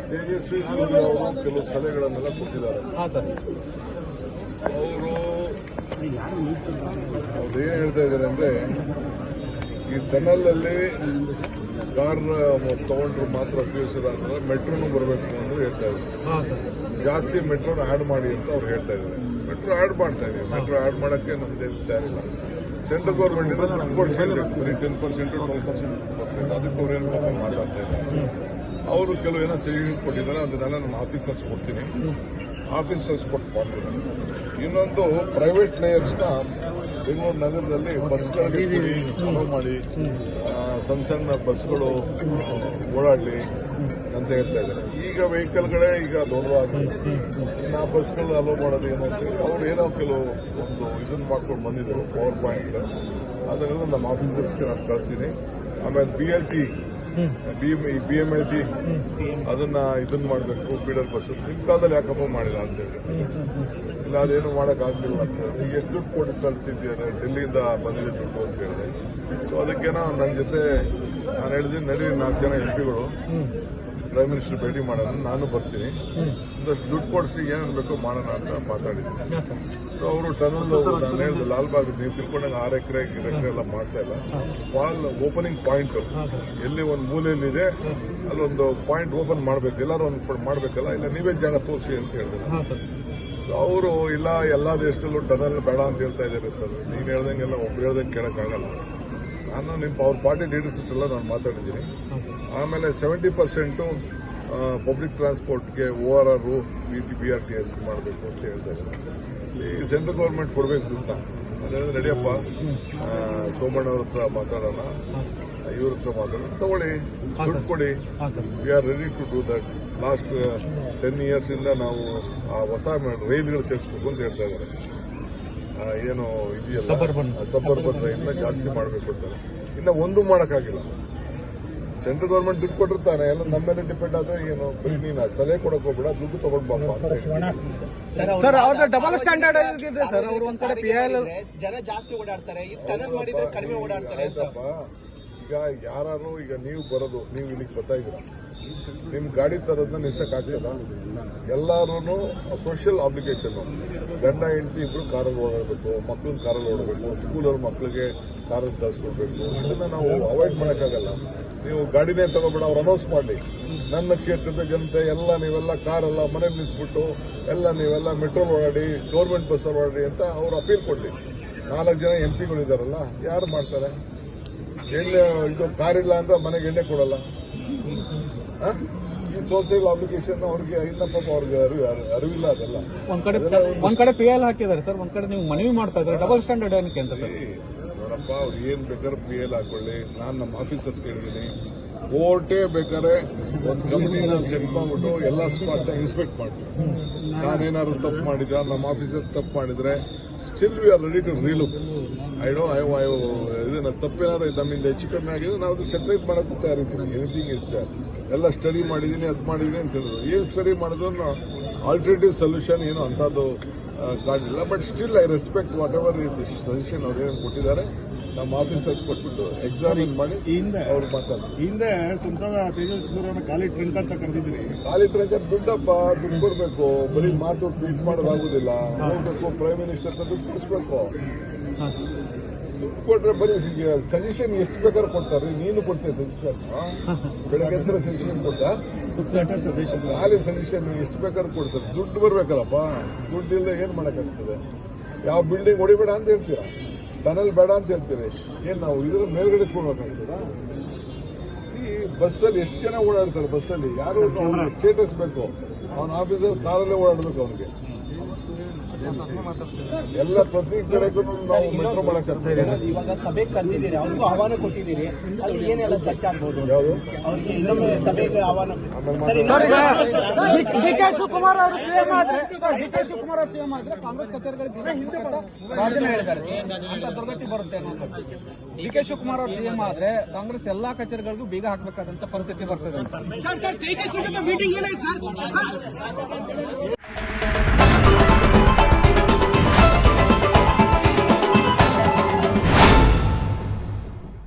ತೇಜಸ್ವಿ ಸೂರ್ಯ ಅವರು ಕೆಲವು ಸಲಹೆಗಳನ್ನೆಲ್ಲ ಕೊಟ್ಟಿದ್ದಾರೆ. ಅವರು ಅವ್ರೇನು ಹೇಳ್ತಾ ಇದ್ದಾರೆ ಅಂದ್ರೆ, ಈ ಟನಲಲ್ಲಿ ಕಾರ್ ತಗೊಂಡ್ರು ಮಾತ್ರ ಉಪಯೋಗಿಸೋದಾದ್ರೆ ಮೆಟ್ರೋನು ಬರಬೇಕು ಅಂತ ಹೇಳ್ತಾ ಇದ್ದಾರೆ. ಜಾಸ್ತಿ ಮೆಟ್ರೋನ ಆಡ್ ಮಾಡಿ ಅಂತ ಅವ್ರು ಹೇಳ್ತಾ ಇದ್ದಾರೆ. ಮೆಟ್ರೋ ಆಡ್ ಮಾಡ್ತಾ ಇದೀವಿ. ಮೆಟ್ರೋ ಆಡ್ ಮಾಡೋಕ್ಕೆ ನಮ್ದು ತಯಾರಿಲ್ಲ. ಸೆಂಟ್ರಲ್ ಗೌರ್ಮೆಂಟ್ ಇಂದ 10% ಬರೀ 10% 12% ಅದಕ್ಕೆ ಅವ್ರೇನು ಮಾತಾಡ್ತಾ ಇದ್ದಾರೆ. ಅವರು ಕೆಲವು ಏನೋ ಸಜೆಷನ್ ಕೊಟ್ಟಿದ್ದಾರೆ. ಅದನ್ನೆಲ್ಲ ನನ್ನ ಆಫೀಸರ್ಸ್ ಕೊಡ್ತೀನಿ. ಆಫೀಸರ್ಸ್ ಕೊಟ್ಟು ಮಾಡ್ತೀನಿ. ಇನ್ನೊಂದು ಪ್ರೈವೇಟ್ ಪ್ಲೇಯರ್ಸ್ನ ಬೆಂಗಳೂರು ನಗರದಲ್ಲಿ ಬಸ್ಗಳಿಗೆ ಅಲೋ ಮಾಡಿ, ಸಣ್ಣ ಸಣ್ಣ ಬಸ್ಗಳು ಓಡಾಡಲಿ ಅಂತ ಹೇಳ್ತಾ ಇದ್ದಾರೆ. ಈಗ ವೆಹಿಕಲ್ಗಳೇ ಈಗ ದೊಡ್ಡದಾಗಿದೆ. ಇನ್ನು ಆ ಬಸ್ಗಳು ಅಲೋ ಮಾಡೋದು ಏನೋ ಅವ್ರು ಏನೋ ಕೆಲವು ಒಂದು ಇದನ್ನ ಮಾಡ್ಕೊಂಡು ಬಂದಿದ್ರು ಪವರ್ ಪಾಯಿಂಟ್. ಅದನ್ನೆಲ್ಲ ನಮ್ಮ ಆಫೀಸರ್ಸ್ಗೆ ನಾನು ಕಳಿಸ್ತೀನಿ. ಆಮೇಲೆ BMLT ಅದನ್ನ ಇದನ್ನ ಮಾಡಬೇಕು. ಫೀಡರ್ ಬಸ್ ನಿಮ್ಮ ಕಾಲದಲ್ಲಿ ಯಾಕಪ್ಪ ಮಾಡಿಲ್ಲ ಅಂತ ಹೇಳಿ, ಇಲ್ಲ ಅದೇನು ಮಾಡೋಕ್ಕಾಗಲಿಲ್ಲ ಅಂತ. ಈಗ ಎಷ್ಟು ದುಡ್ಡು ಕೊಟ್ಟು ಕಳಿಸಿದ್ದಾರೆ, ಡೆಲ್ಲಿಯಿಂದ ಬಂದಿದೆ ದುಡ್ಡು ಅಂತ ಹೇಳಿದೆ. ಸೊ ಅದಕ್ಕೇನೋ ನನ್ನ ಜೊತೆ ನಾನು ಹೇಳಿದ್ದೀನಿ, ನಡಿ 4 ಜನ MP ಗಳು ಪ್ರೈಮ್ ಮಿನಿಸ್ಟರ್ ಭೇಟಿ ಮಾಡೋಣ, ನಾನು ಬರ್ತೀನಿ, ಒಂದಷ್ಟು ದುಡ್ಡು ಕೊಡಿಸಿ ಏನೇನು ಬೇಕೋ ಮಾಡೋಣ ಅಂತ ಮಾತಾಡಿದ್ದೀನಿ. ಸೊ ಅವರು ಟನಲ್ ನಾನು ಹೇಳಿದೆ, ಲಾಲ್ಬಾಗ್ ನೀವು ತಿಳ್ಕೊಂಡಾಗ 6 ಎಕರೆ ಎಲ್ಲ ಮಾಡ್ತಾ ಇಲ್ಲ. ಸ್ಮಾಲ್ ಓಪನಿಂಗ್ ಪಾಯಿಂಟ್ ಎಲ್ಲಿ ಒಂದು ಮೂಲೆಯಲ್ಲಿದೆ ಅಲ್ಲೊಂದು ಪಾಯಿಂಟ್ ಓಪನ್ ಮಾಡಬೇಕು, ಎಲ್ಲರೂ ಒಂದು ಮಾಡಬೇಕಲ್ಲ, ಇಲ್ಲ ನೀವೇ ಜಾಗ ತೋರಿಸಿ ಅಂತ ಹೇಳಿದ್ರು. ಸೊ ಅವರು ಇಲ್ಲ ಎಲ್ಲಾ ದೇಶದಲ್ಲೂ ಟನಲ್ ಬೇಡ ಅಂತ ಹೇಳ್ತಾ ಇದ್ದಾರೆ. ನೀನು ಹೇಳ್ದಂಗೆಲ್ಲ ಒಬ್ರು ಹೇಳ್ದಂಗೆ ಕೇಳೋಕ್ಕಾಗಲ್ಲ. ನಾನು ಅವ್ರ ಪಾರ್ಟಿ ಲೀಡರ್ಸ್ ಎಲ್ಲ ನಾನು ಮಾತಾಡಿದ್ದೀನಿ. ಆಮೇಲೆ 70% ಪಬ್ಲಿಕ್ ಟ್ರಾನ್ಸ್ಪೋರ್ಟ್ಗೆ ORR BRTS ಮಾಡಬೇಕು ಅಂತ ಹೇಳ್ತಾ ಇದ್ದಾರೆ. ಈ ಸೆಂಟ್ರಲ್ ಗೌರ್ಮೆಂಟ್ ಕೊಡಬೇಕು ಅಂತ ಅದೇನು ನಡಿಯಪ್ಪ, ಸೋಮಣ್ಣ ಅವ್ರ ಹತ್ರ ಮಾತಾಡೋಣ, ಇವ್ರ ಹತ್ರ ಮಾತಾಡೋಣ, ತಗೊಳ್ಳಿ, ದುಡ್ಡು ಕೊಡಿ, we are ready to do that. Last 10 years ಇಂದ ನಾವು ಆ ಹೊಸ ರೈಲ್ಗಳು ಸೇರಿಸಬೇಕು ಅಂತ ಹೇಳ್ತಾ ಇದ್ದಾರೆ. ಏನು ಇದೆಯಲ್ಲ ಸಬರ್ಬನ್ ರೈಲ್ನ ಜಾಸ್ತಿ ಮಾಡಬೇಕು ಅಂತ. ಇನ್ನು ಒಂದು ಮಾಡೋಕ್ಕಾಗಿಲ್ಲ. ಸೆಂಟ್ರಲ್ ಗೌರ್ಮೆಂಟ್ ದುಡ್ಡು ಕೊಟ್ಟಿರ್ತಾನೆ, ಎಲ್ಲ ನಮ್ಮ ಮೇಲೆ ಡಿಪೆಂಡ್ ಆದ್ರೆ ಏನು, ಬರೀ ನೀನು ಸಲಹೆ ಕೊಡಕ್ ಹೋಗ್ಬೇಡ, ದುಡ್ಡು ತಗೊಂಡ್ ಸರ್. ಅವ್ರದ್ದು ಡಬಲ್ ಸ್ಟ್ಯಾಂಡರ್ಡ್ ಇದೆ ಸರ್. ಅವರು ಒಂದ್ ಕಡೆ PIL ಜನ ಜಾಸ್ತಿ ಓಡಾಡ್ತಾರೆ, ಈ ಟನಲ್ ಮಾಡಿದ್ರೆ ಕಡಿಮೆ ಓಡಾಡ್ತಾರೆ. ಈಗ ಯಾರು ಈಗ ನೀವು ಬರೋದು, ನೀವು ಇಲ್ಲಿಗೆ ಬರ್ತಾ ಇದ್ದೀರಾ, ನಿಮ್ ಗಾಡಿ ತರೋದನ್ನ ನಿಲ್ಸಕ್ಕಾಗ್ತದ? ಎಲ್ಲಾರು ಸೋಷಿಯಲ್ ಅಬ್ಲಿಗೇಷನ್. ಗಂಡ ಹೆಂಡತಿ ಇಬ್ರು ಕಾರಲ್ಲಿ ಓಡಾಡಬೇಕು, ಮಕ್ಳನ್ನ ಕಾರಲ್ಲಿ ಓಡಬೇಕು, ಸ್ಕೂಲವ್ರ ಮಕ್ಳಿಗೆ ಕಾರಲ್ಲಿ ಕಳಿಸ್ಕೊಡ್ಬೇಕು. ಇದನ್ನ ನಾವು ಅವಾಯ್ಡ್ ಮಾಡೋಕ್ಕಾಗಲ್ಲ. ನೀವು ಗಾಡಿನೇ ತಗೋಬೇಡ, ಅವ್ರು ಅನೌನ್ಸ್ ಮಾಡಲಿ, ನನ್ನ ಕ್ಷೇತ್ರದ ಜನತೆ ಎಲ್ಲ ನೀವೆಲ್ಲ ಕಾರೆಲ್ಲ ಮನೇಲಿ ನಿಲ್ಲಿಸ್ಬಿಟ್ಟು ಎಲ್ಲ ನೀವೆಲ್ಲ ಮೆಟ್ರೋಲ್ ಓಡಾಡಿ, ಗೌರ್ಮೆಂಟ್ ಬಸ್ಸಲ್ಲಿ ಓಡಾಡಿ ಅಂತ ಅವ್ರು ಅಪೀಲ್ ಕೊಡ್ಲಿ. 4 ಜನ MP ಗಳಿದಾರಲ್ಲ, ಯಾರು ಮಾಡ್ತಾರೆ? ಎಣ್ಣೆ ಇದು ಕಾರಿಲ್ಲ ಅಂದ್ರೆ ಮನೆಗೆ ಎಣ್ಣೆ ಕೊಡಲ್ಲ. ಈ ಸೋಷಿಯಲ್ ಅಪ್ಲಿಕೇಶನ್ ಅವ್ರಿಗೆ ಇನ್ನ ಪಾಪ ಅವ್ರಿಗೆ ಅರಿವಿಲ್ಲ. ಅದೆಲ್ಲ ಒಂದ್ ಕಡೆ PIL ಹಾಕಿದ್ದಾರೆ ಸರ್, ಒಂದ್ ಕಡೆ ನೀವು ಮನವಿ ಮಾಡ್ತಾ ಇದ್ದಾರೆ. ಡಬಲ್ ಸ್ಟ್ಯಾಂಡರ್ಡ್ ಏನಕ್ಕೆ ಅಂತ ಸರ್? ನೋಡಪ್ಪ, ಅವ್ರು ಏನ್ ಬೇಕಾದ್ರೆ PIL ಹಾಕೊಳ್ಳಿ. ನಾನು ನಮ್ಮ ಆಫೀಸರ್ಸ್ ಕೇಳಿದ್ದೀನಿ, ಕೋರ್ಟೇ ಬೇಕಾದ್ರೆ ಒಂದು ಕಂಪ್ನಿನ ಸೆಟ್ ಮಾಡ್ಬಿಟ್ಟು ಎಲ್ಲ ಸ್ಪಾಟ್ ಇನ್ಸ್ಪೆಕ್ಟ್ ಮಾಡ್ತೀವಿ. ನಾನೇನಾದ್ರು ತಪ್ಪು ಮಾಡಿದ್ರೆ, ನಮ್ಮ ಆಫೀಸರ್ ತಪ್ಪು ಮಾಡಿದ್ರೆ, still we are ready to relook. ಇದನ್ನ ತಪ್ಪೇನಾದ್ರು ನಮ್ಮಿಂದ ಹೆಚ್ಚು ಕಮ್ಮಿ ಆಗಿದ್ರೆ ನಾವು ಸೆಪರೇಟ್ ಮಾಡೋಕ್ಕೂ ತಯಾರಿದ್ದೀನಿ. ಎನಿಥಿಂಗ್ ಇಸ್ ಎಲ್ಲ ಸ್ಟಡಿ ಮಾಡಿದ್ದೀನಿ, ಅದು ಮಾಡಿದ್ದೀನಿ ಅಂತ ಹೇಳಿದ್ರು. ಏನು ಸ್ಟಡಿ ಮಾಡಿದ್ರು ಆಲ್ಟರ್ನೇಟಿವ್ ಸೊಲ್ಯೂಷನ್ ಏನು ಅಂತದ್ದು ಕಾಣಲಿಲ್ಲ. But still I respect what ever is suggestion ಅವ್ರು ಏನು ಕೊಟ್ಟಿದ್ದಾರೆ. ನಮ್ಮ ಆಫೀಸರ್ಸ್ ಕೊಟ್ಬಿಟ್ಟು ಎಕ್ಸಾಮಿನ್ ಮಾಡಿ ಅವ್ರು ಮಾತಾಡ್ತಾರೆ. ಹಿಂದೆ ಸಂಸದ ತೇಜಸ್ವಿ ಸೂರ್ಯನ ಖಾಲಿ ಟ್ರಂಕ್ ಅಂತ ಕರೆದಿದ್ರಿ. ಖಾಲಿ ಟ್ರಂಕ್ ಅಂತ ದುಡ್ಡಪ್ಪ, ದುಡ್ಡು ಕೊಡ್ಬೇಕು. ಬರೀ ಮಾತು ಟ್ವೀಟ್ ಮಾಡೋದಾಗುದಿಲ್ಲ. ಹೋಗ್ಬೇಕು, ಪ್ರೈಮ್ ಮಿನಿಸ್ಟರ್ ಹತ್ರ ದುಡ್ಡು ಕೊಡಿಸ್ಬೇಕು. ದುಡ್ಡು ಕೊಟ್ರೆ ಬರೀ ಸಜೆಷನ್ ಎಷ್ಟು ಬೇಕಾದ್ರೆ ಕೊಡ್ತಾರೆ. ನೀನು ಕೊಡ್ತೀಯ ಸಜೆಷನ್? ಬೆಳಗ್ಗೆ ಹತ್ರ ಸಜೆಷನ್ ಕೊಟ್ಟ, ಖಾಲಿ ಸಜೆಷನ್ ಎಷ್ಟು ಬೇಕಾದ್ರೆ ಕೊಡ್ತಾರೆ. ದುಡ್ಡು ಬರ್ಬೇಕಲ್ಲಪ್ಪ. ದುಡ್ಡಿಲ್ಲ ಏನ್ ಮಾಡಕ್ಕಾಗ್ತದೆ? ಯಾವ ಬಿಲ್ಡಿಂಗ್ ಹೊಡಿಬೇಡ ಅಂತ ಹೇಳ್ತೀರಾ, ಟನಲ್ ಬೇಡ ಅಂತ ಹೇಳ್ತೀರಿ. ಏನ್ ನಾವು ಇದ್ರ ಮೇಲ್ಗಡೆ ಕೊಡ್ಬೇಕಾಗ್ತದ? ಬಸ್ಸಲ್ಲಿ ಎಷ್ಟು ಜನ ಓಡಾಡ್ತಾರೆ? ಬಸ್ಸಲ್ಲಿ ಯಾರು ಸ್ಟೇಟಸ್ ಬೇಕು? ಅವನ ಆಫೀಸರ್ ಕಾರಲ್ಲೇ ಓಡಾಡ್ಬೇಕು. ಅವನಿಗೆ ಎಲ್ಲ ಪ್ರತಿ ಕಡೆಗೂ ನಾವು ಮೆಟ್ರೋ ಮಾಡಕ್ಕಾಗ್ತದೆ. ಇವಾಗ ಸಭೆ ಕರೆದಿದ್ದೀರಿ, ಅವ್ರಿಗೂ ಆಹ್ವಾನ ಕೊಟ್ಟಿದ್ದೀರಿ, ಅಲ್ಲಿ ಏನೆಲ್ಲ ಚರ್ಚೆ ಆಗ್ಬೋದು? ಯಾವುದು ಅವ್ರಿಗೆ ಇನ್ನೊಮ್ಮೆ ಸಭೆಗೆ ಆಹ್ವಾನ. DK ಶಿವಕುಮಾರ್ ಅವರು CM ಆದ್ರೆ, ಕಾಂಗ್ರೆಸ್ ಕಚೇರಿಗಳಿಗೆ ರಾಜೀನಾಮೆ ಹೇಳಿದ್ದಾರೆ ಅಂತ ದುರ್ಗತಿ ಬರುತ್ತೆ. DK ಶಿವಕುಮಾರ್ ಅವರು CM ಆದ್ರೆ ಕಾಂಗ್ರೆಸ್ ಎಲ್ಲಾ ಕಚೇರಿಗಳಿಗೂ ಬೀಗ ಹಾಕಬೇಕಾದಂತ ಪರಿಸ್ಥಿತಿ ಬರ್ತದೆ.